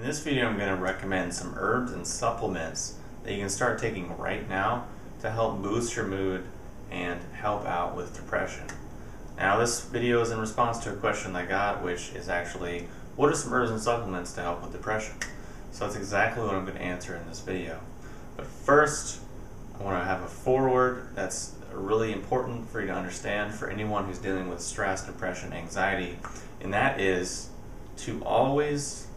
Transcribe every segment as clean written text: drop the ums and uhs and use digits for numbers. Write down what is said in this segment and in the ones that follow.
this video I'm going to recommend some herbs and supplements that you can start taking right now to help boost your mood and help out with depression. Now this video is in response to a question I got, which is actually, what are some herbs and supplements to help with depression? So that's exactly what I'm going to answer in this video. But first, I want to have a foreword that's really important for you to understand for anyone who's dealing with stress, depression, anxiety, and that is to always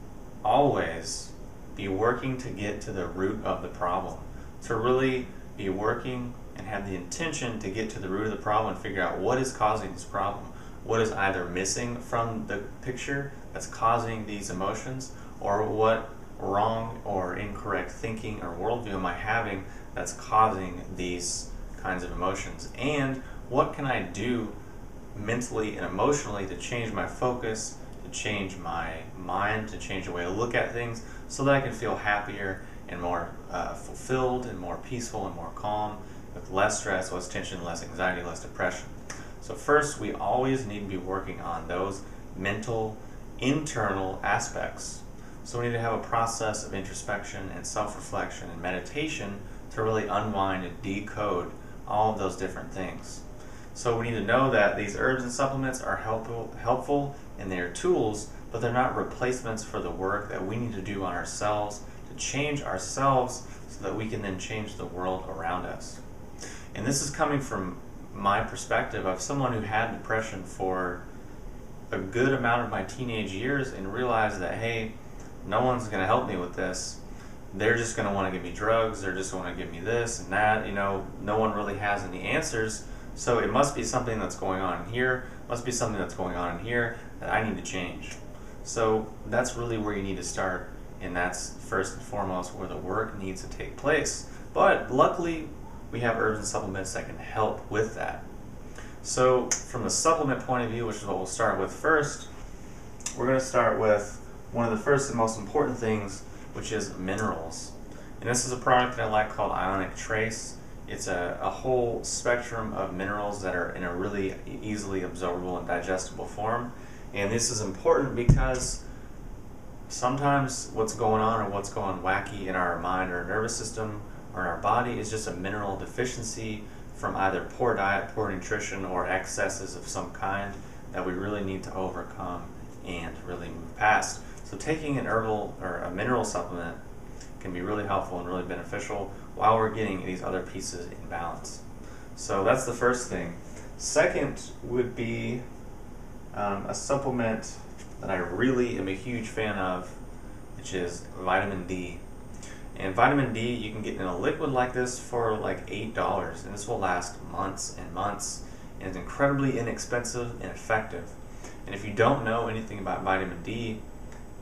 be working to get to the root of the problem. To really be working and have the intention to get to the root of the problem and figure out what is causing this problem. What is either missing from the picture that's causing these emotions, or what wrong or incorrect thinking or worldview am I having that's causing these kinds of emotions, and what can I do mentally and emotionally to change my focus, to change my mind, to change the way I look at things so that I can feel happier and more fulfilled and more peaceful and more calm, with less stress, less tension, less anxiety, less depression. So first, we always need to be working on those mental, internal aspects. So we need to have a process of introspection and self-reflection and meditation to really unwind and decode all of those different things. So we need to know that these herbs and supplements are helpful and they're tools, but they're not replacements for the work that we need to do on ourselves to change ourselves so that we can then change the world around us. And this is coming from my perspective of someone who had depression for a good amount of my teenage years and realized that, hey, no one's going to help me with this. They're just going to want to give me drugs. They're just going to give me this and that. You know, no one really has any answers. So it must be something that's going on in here, must be something that's going on in here that I need to change. So that's really where you need to start, and that's first and foremost where the work needs to take place. But luckily, we have herbs and supplements that can help with that. So from the supplement point of view, which is what we'll start with first, we're going to start with one of the first and most important things, which is minerals. And this is a product that I like called Ionic Trace. It's a whole spectrum of minerals that are in a really easily absorbable and digestible form. And this is important because sometimes what's going on or what's going wacky in our mind or nervous system or in our body is just a mineral deficiency from either poor diet, poor nutrition, or excesses of some kind that we really need to overcome and really move past. So taking an herbal or a mineral supplement can be really helpful and really beneficial while we're getting these other pieces in balance. So that's the first thing. Second would be a supplement that I really am a huge fan of, which is vitamin D. And vitamin D you can get in a liquid like this for like $8, and this will last months and months, and it's incredibly inexpensive and effective. And if you don't know anything about vitamin D,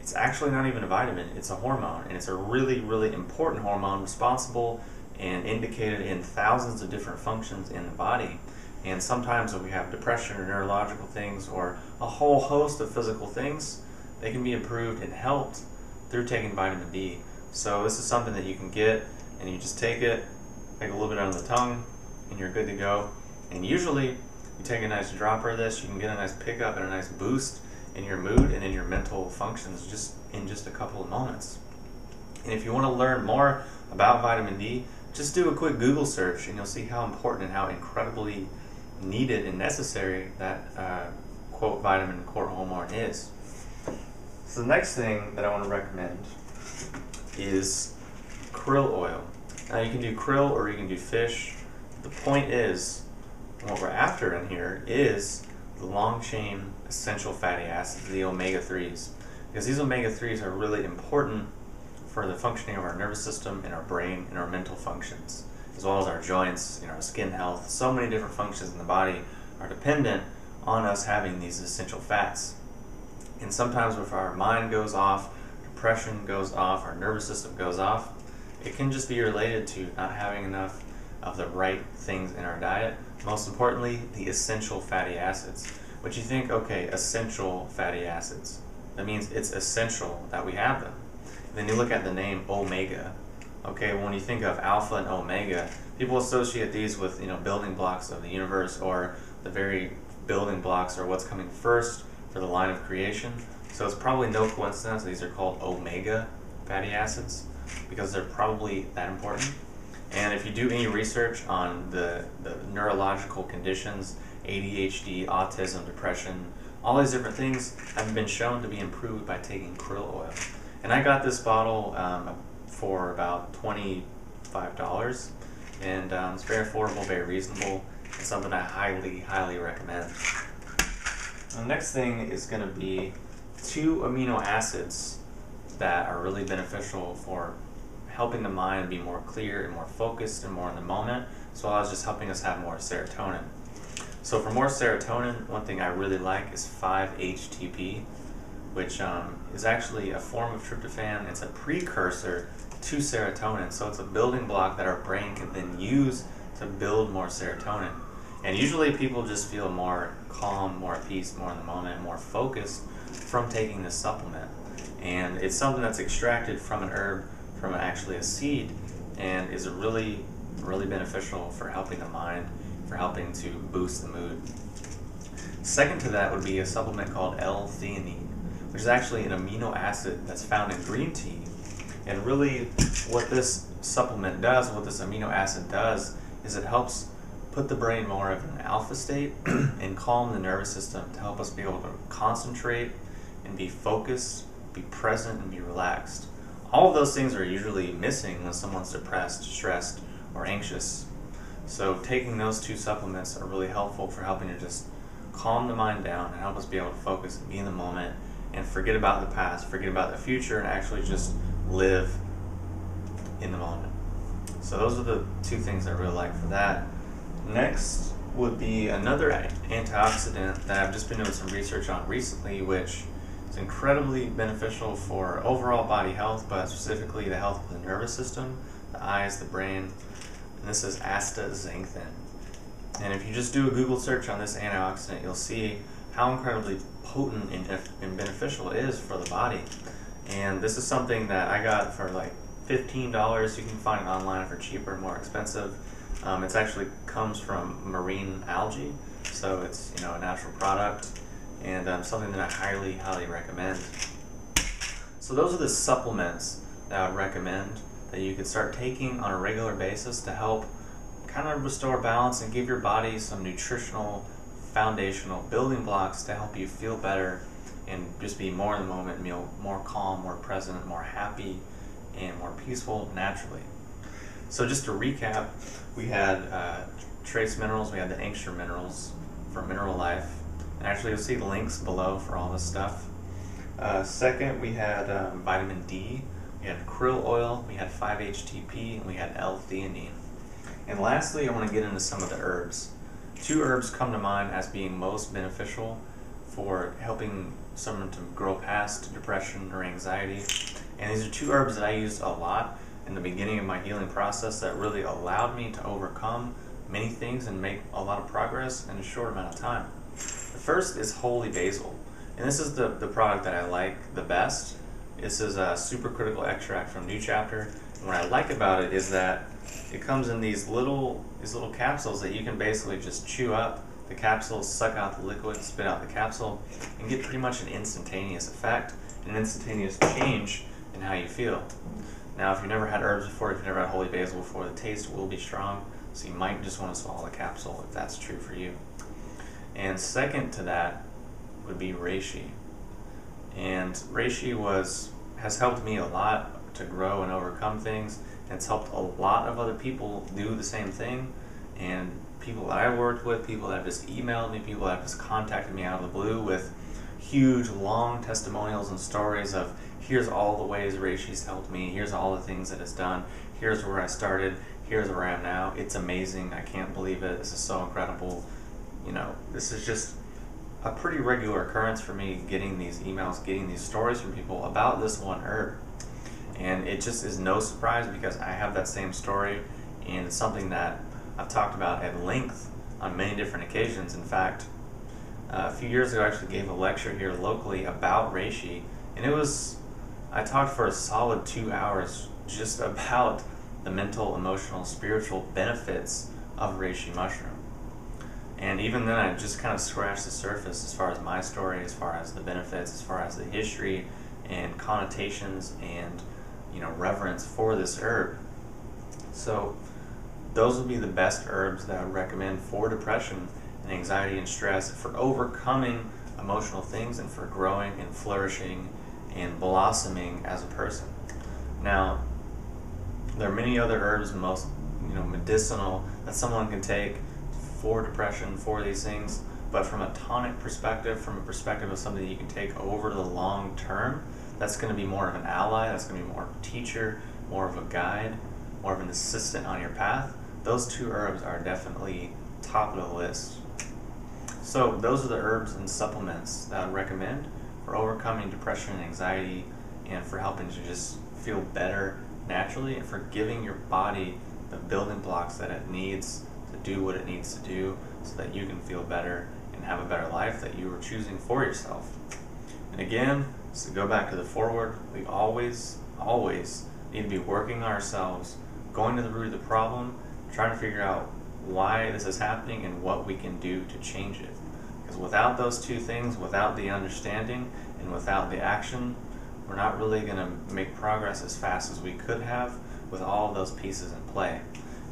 it's actually not even a vitamin, it's a hormone, and it's a really, really important hormone responsible and indicated in thousands of different functions in the body. And sometimes when we have depression or neurological things or a whole host of physical things, they can be improved and helped through taking vitamin D. So this is something that you can get, and you just take it, take a little bit under the tongue, and you're good to go. And usually, you take a nice dropper of this, you can get a nice pickup and a nice boost in your mood and in your mental functions just in a couple of moments. And if you want to learn more about vitamin D, just do a quick Google search and you'll see how important and how incredibly needed and necessary that quote vitamin quote hormone is. So the next thing that I want to recommend is krill oil. Now you can do krill or you can do fish. The point is, what we're after in here is the long chain essential fatty acids, the omega-3s, because these omega-3s are really important for the functioning of our nervous system and our brain and our mental functions, as well as our joints and our skin health. So many different functions in the body are dependent on us having these essential fats. And sometimes if our mind goes off, depression goes off, our nervous system goes off, it can just be related to not having enough of the right things in our diet. Most importantly, the essential fatty acids. But you think, okay, essential fatty acids. That means it's essential that we have them. And then you look at the name omega. Okay, when you think of alpha and omega, people associate these with, building blocks of the universe, or the very building blocks or what's coming first for the line of creation. So it's probably no coincidence these are called omega fatty acids, because they're probably that important. And if you do any research on the neurological conditions, ADHD, autism, depression, all these different things have been shown to be improved by taking krill oil. And I got this bottle for about $25, and it's very affordable, very reasonable. It's something I highly recommend. The next thing is going to be 2 amino acids that are really beneficial for helping the mind be more clear and more focused and more in the moment, as well as just helping us have more serotonin. So for more serotonin, one thing I really like is 5-HTP, which is actually a form of tryptophan. It's a precursor to serotonin, so it's a building block that our brain can then use to build more serotonin. And usually people just feel more calm, more at peace, more in the moment, more focused from taking this supplement. And it's something that's extracted from an herb, from actually a seed, and is really beneficial for helping the mind, for helping to boost the mood. Second to that would be a supplement called L-Theanine, which is actually an amino acid that's found in green tea. And really what this supplement does, what this amino acid does, is it helps put the brain more of an alpha state and calm the nervous system to help us be able to concentrate and be focused, be present, and be relaxed. All of those things are usually missing when someone's depressed, stressed, or anxious. So taking those 2 supplements are really helpful for helping to just calm the mind down and help us be able to focus and be in the moment and forget about the past, forget about the future, and actually just live in the moment. So those are the 2 things I really like for that. Next would be another antioxidant that I've just been doing some research on recently, which is incredibly beneficial for overall body health, but specifically the health of the nervous system, the eyes, the brain. And this is Astaxanthin. And if you just do a Google search on this antioxidant, you'll see how incredibly potent and beneficial it is for the body. And this is something that I got for like $15. You can find it online for cheaper, more expensive. It actually comes from marine algae, so it's a natural product, and something that I highly recommend. So those are the supplements that I would recommend that you could start taking on a regular basis to help kind of restore balance and give your body some nutritional, foundational building blocks to help you feel better and just be more in the moment, more calm, more present, more happy, and more peaceful naturally. So just to recap, we had trace minerals, we had the extra minerals for Mineral Life, and actually you'll see links below for all this stuff. Second, we had vitamin D, we had krill oil, we had 5-HTP, and we had L-Theanine. And lastly, I want to get into some of the herbs. 2 herbs come to mind as being most beneficial for helping someone to grow past depression or anxiety. And these are 2 herbs that I used a lot in the beginning of my healing process that really allowed me to overcome many things and make a lot of progress in a short amount of time. The first is holy basil, and this is the product that I like the best. This is a supercritical extract from New Chapter, and what I like about it is that it comes in these little capsules that you can basically just chew up the capsule, suck out the liquid, spit out the capsule, and get pretty much an instantaneous effect, an instantaneous change in how you feel. Now, if you've never had herbs before, if you've never had holy basil before, the taste will be strong, so you might just want to swallow the capsule if that's true for you. And second to that would be reishi. And reishi has helped me a lot to grow and overcome things, and it's helped a lot of other people do the same thing. And people that I worked with, people that have just emailed me, people that have just contacted me out of the blue with huge, long testimonials and stories of, here's all the ways reishi's helped me, here's all the things that it's done, here's where I started, here's where I am now. It's amazing, I can't believe it, this is so incredible. This is just a pretty regular occurrence for me, getting these emails, getting these stories from people about this one herb. And it just is no surprise because I have that same story, and it's something that I've talked about at length on many different occasions. In fact, a few years ago I actually gave a lecture here locally about reishi, and I talked for a solid 2 hours just about the mental, emotional, spiritual benefits of reishi mushroom. And even then, I just kind of scratched the surface as far as my story, as far as the benefits, as far as the history and connotations and, you know, reverence for this herb. So those would be the best herbs that I would recommend for depression and anxiety and stress, for overcoming emotional things and for growing and flourishing and blossoming as a person. Now, there are many other herbs, most medicinal, that someone can take for depression, for these things, but from a tonic perspective, from a perspective of something you can take over the long term, that's going to be more of an ally, that's going to be more of a teacher, more of a guide, more of an assistant on your path. Those two herbs are definitely top of the list. So those are the herbs and supplements that I would recommend for overcoming depression and anxiety, and for helping to just feel better naturally, and for giving your body the building blocks that it needs to do what it needs to do, so that you can feel better and have a better life that you are choosing for yourself. And again, so go back to the forward, we always need to be working on ourselves, going to the root of the problem, trying to figure out why this is happening and what we can do to change it. Because without those two things, without the understanding and without the action, we're not really going to make progress as fast as we could have with all of those pieces in play.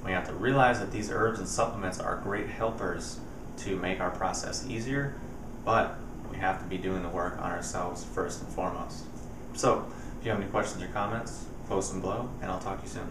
We have to realize that these herbs and supplements are great helpers to make our process easier, but we have to be doing the work on ourselves first and foremost. So, if you have any questions or comments, post them below, and I'll talk to you soon.